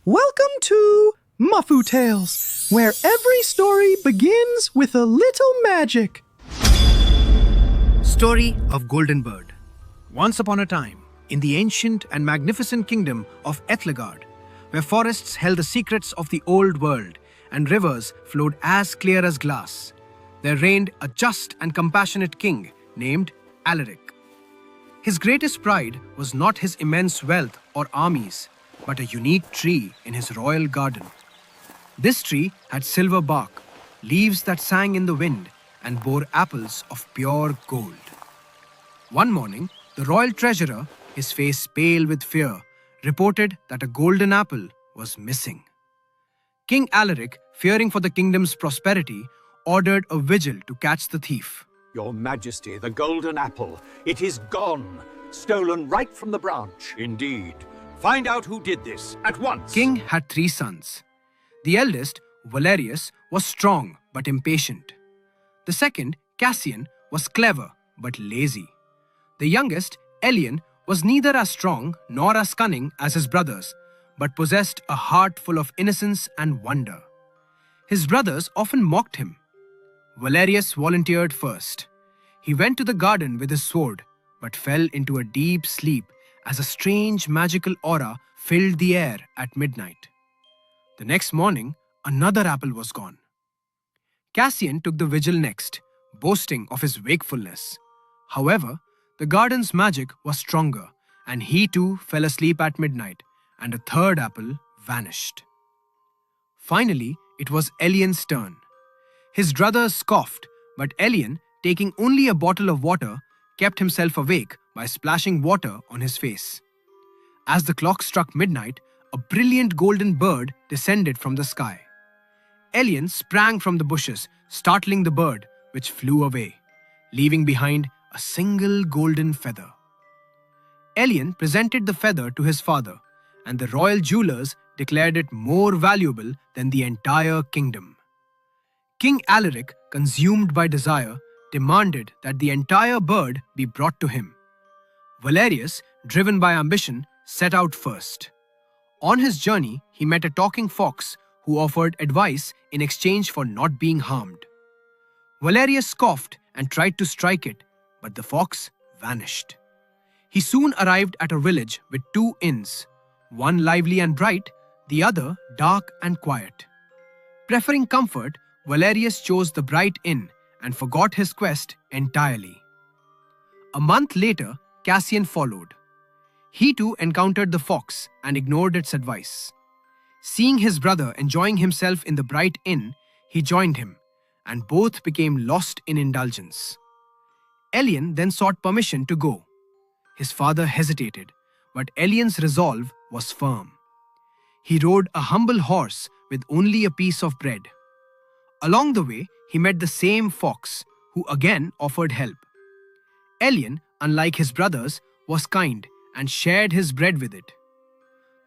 Welcome to Muffu Tales, where every story begins with a little magic. Story of Golden Bird. Once upon a time, in the ancient and magnificent kingdom of Ethlegard, where forests held the secrets of the old world and rivers flowed as clear as glass, there reigned a just and compassionate king named Alaric. His greatest pride was not his immense wealth or armies, but a unique tree in his royal garden. This tree had silver bark, leaves that sang in the wind, and bore apples of pure gold. One morning, the royal treasurer, his face pale with fear, reported that a golden apple was missing. King Alaric, fearing for the kingdom's prosperity, ordered a vigil to catch the thief. Your Majesty, the golden apple, it is gone, stolen right from the branch. Indeed. Find out who did this at once. King had 3 sons. The eldest, Valerius, was strong but impatient. The second, Cassian, was clever but lazy. The youngest, Elian, was neither as strong nor as cunning as his brothers, but possessed a heart full of innocence and wonder. His brothers often mocked him. Valerius volunteered first. He went to the garden with his sword, but fell into a deep sleep as a strange magical aura filled the air at midnight. The next morning, another apple was gone. Cassian took the vigil next, boasting of his wakefulness. However, the garden's magic was stronger, and he too fell asleep at midnight, and a third apple vanished. Finally, it was Elian's turn. His brothers scoffed, but Elian, taking only a bottle of water, kept himself awake by splashing water on his face. As the clock struck midnight, a brilliant golden bird descended from the sky. Elian sprang from the bushes, startling the bird, which flew away, leaving behind a single golden feather. Elian presented the feather to his father, and the royal jewelers declared it more valuable than the entire kingdom. King Alaric, consumed by desire, demanded that the entire bird be brought to him. Valerius, driven by ambition, set out first. On his journey, he met a talking fox who offered advice in exchange for not being harmed. Valerius scoffed and tried to strike it, but the fox vanished. He soon arrived at a village with 2 inns, one lively and bright, the other dark and quiet. Preferring comfort, Valerius chose the bright inn and forgot his quest entirely. A month later, Cassian followed. He too encountered the fox and ignored its advice. Seeing his brother enjoying himself in the bright inn, he joined him, and both became lost in indulgence. Elian then sought permission to go. His father hesitated, but Elian's resolve was firm. He rode a humble horse with only a piece of bread. Along the way, he met the same fox, who again offered help. Elian, unlike his brothers, was kind and shared his bread with it.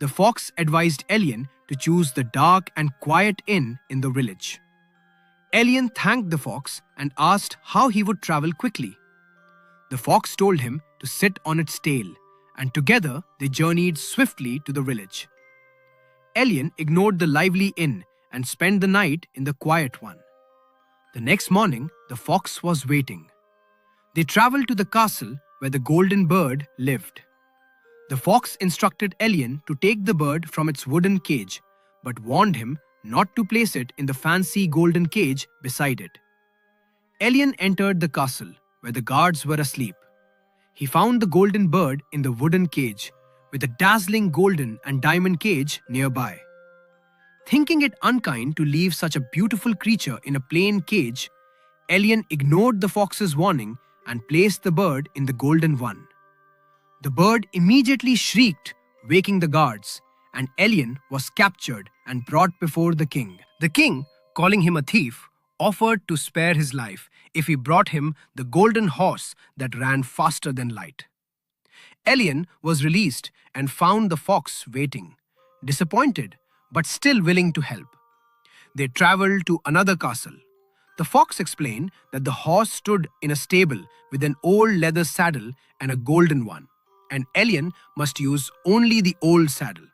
The fox advised Elian to choose the dark and quiet inn in the village. Elian thanked the fox and asked how he would travel quickly. The fox told him to sit on its tail, and together they journeyed swiftly to the village. Elian ignored the lively inn and spent the night in the quiet one. The next morning, the fox was waiting. They traveled to the castle where the golden bird lived. The fox instructed Elian to take the bird from its wooden cage, but warned him not to place it in the fancy golden cage beside it. Elian entered the castle, where the guards were asleep. He found the golden bird in the wooden cage, with a dazzling golden and diamond cage nearby. Thinking it unkind to leave such a beautiful creature in a plain cage, Elian ignored the fox's warning and placed the bird in the golden one. The bird immediately shrieked, waking the guards, and Elian was captured and brought before the king. The king, calling him a thief, offered to spare his life if he brought him the golden horse that ran faster than light. Elian was released and found the fox waiting, disappointed but still willing to help. They traveled to another castle. The fox explained that the horse stood in a stable with an old leather saddle and a golden one, and Elian must use only the old saddle.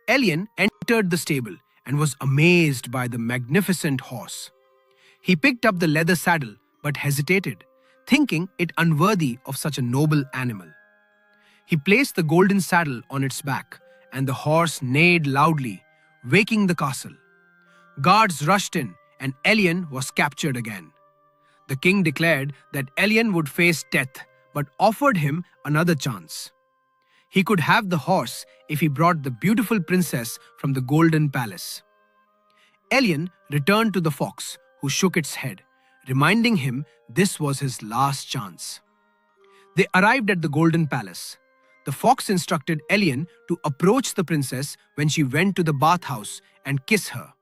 Elian entered the stable and was amazed by the magnificent horse. He picked up the leather saddle but hesitated, thinking it unworthy of such a noble animal. He placed the golden saddle on its back, and the horse neighed loudly, waking the castle. Guards rushed in, and Elian was captured again. The king declared that Elian would face death, but offered him another chance. He could have the horse if he brought the beautiful princess from the golden palace. Elian returned to the fox, who shook its head, reminding him this was his last chance. They arrived at the golden palace. The fox instructed Elian to approach the princess when she went to the bathhouse and kiss her.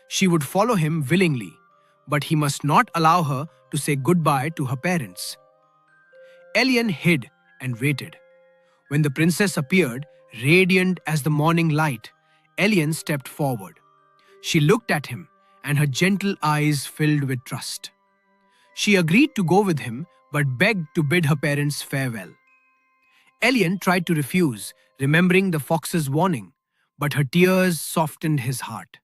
She would follow him willingly, but he must not allow her to say goodbye to her parents. Elian hid and waited. When the princess appeared, radiant as the morning light, Elian stepped forward. She looked at him, and her gentle eyes filled with trust. She agreed to go with him, but begged to bid her parents farewell. Elian tried to refuse, remembering the fox's warning, but her tears softened his heart.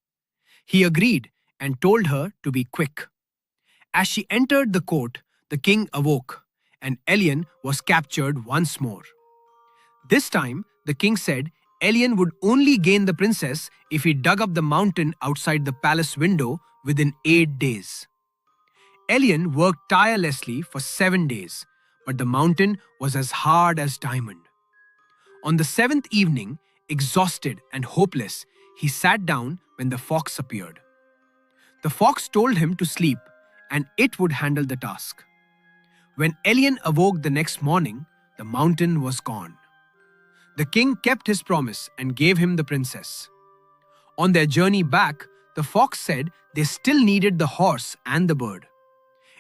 He agreed and told her to be quick. As she entered the court, the king awoke, and Elian was captured once more. This time, the king said Elian would only gain the princess if he dug up the mountain outside the palace window within 8 days. Elian worked tirelessly for 7 days, but the mountain was as hard as diamond. On the 7th evening, exhausted and hopeless, he sat down when the fox appeared. The fox told him to sleep, and it would handle the task. When Elian awoke the next morning, the mountain was gone. The king kept his promise and gave him the princess. On their journey back, the fox said they still needed the horse and the bird.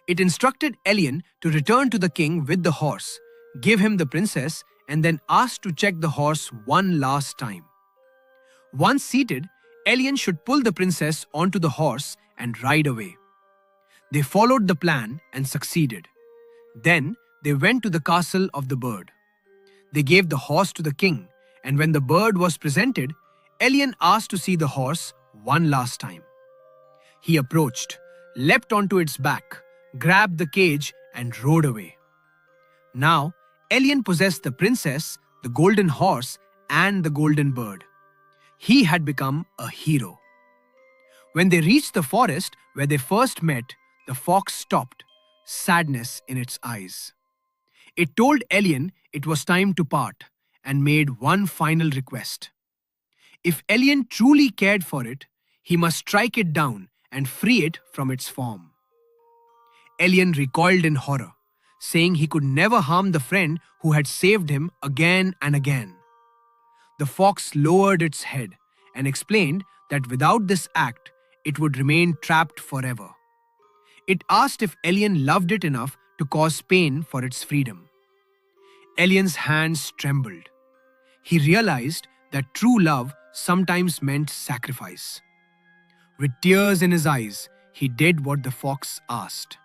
It instructed Elian to return to the king with the horse, give him the princess, and then ask to check the horse one last time. Once seated, Elian should pull the princess onto the horse and ride away. They followed the plan and succeeded. Then they went to the castle of the bird. They gave the horse to the king, and when the bird was presented, Elian asked to see the horse one last time. He approached, leapt onto its back, grabbed the cage, and rode away. Now, Elian possessed the princess, the golden horse, and the golden bird. He had become a hero. When they reached the forest where they first met, the fox stopped, sadness in its eyes. It told Elian it was time to part and made one final request. If Elian truly cared for it, he must strike it down and free it from its form. Elian recoiled in horror, saying he could never harm the friend who had saved him again and again. The fox lowered its head and explained that without this act, it would remain trapped forever. It asked if Elian loved it enough to cause pain for its freedom. Elian's hands trembled. He realized that true love sometimes meant sacrifice. With tears in his eyes, he did what the fox asked.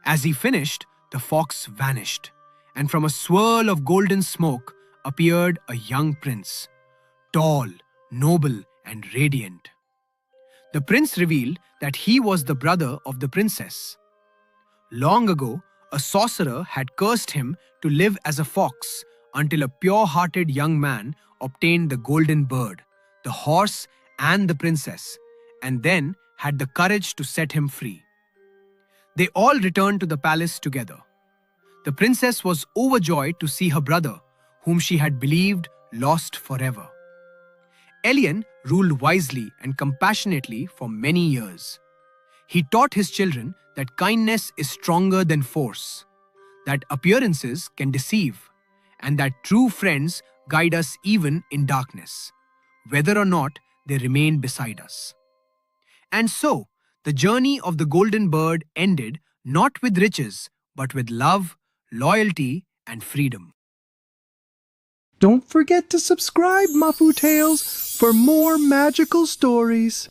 As he finished, the fox vanished, and from a swirl of golden smoke appeared a young prince, tall, noble, and radiant. The prince revealed that he was the brother of the princess. Long ago, a sorcerer had cursed him to live as a fox until a pure-hearted young man obtained the golden bird, the horse, and the princess, and then had the courage to set him free. They all returned to the palace together. The princess was overjoyed to see her brother, whom she had believed lost forever. Elian ruled wisely and compassionately for many years. He taught his children that kindness is stronger than force, that appearances can deceive, and that true friends guide us even in darkness, whether or not they remain beside us. And so, the journey of the golden bird ended not with riches, but with love, loyalty, and freedom. Don't forget to subscribe, Mafu Tales, for more magical stories.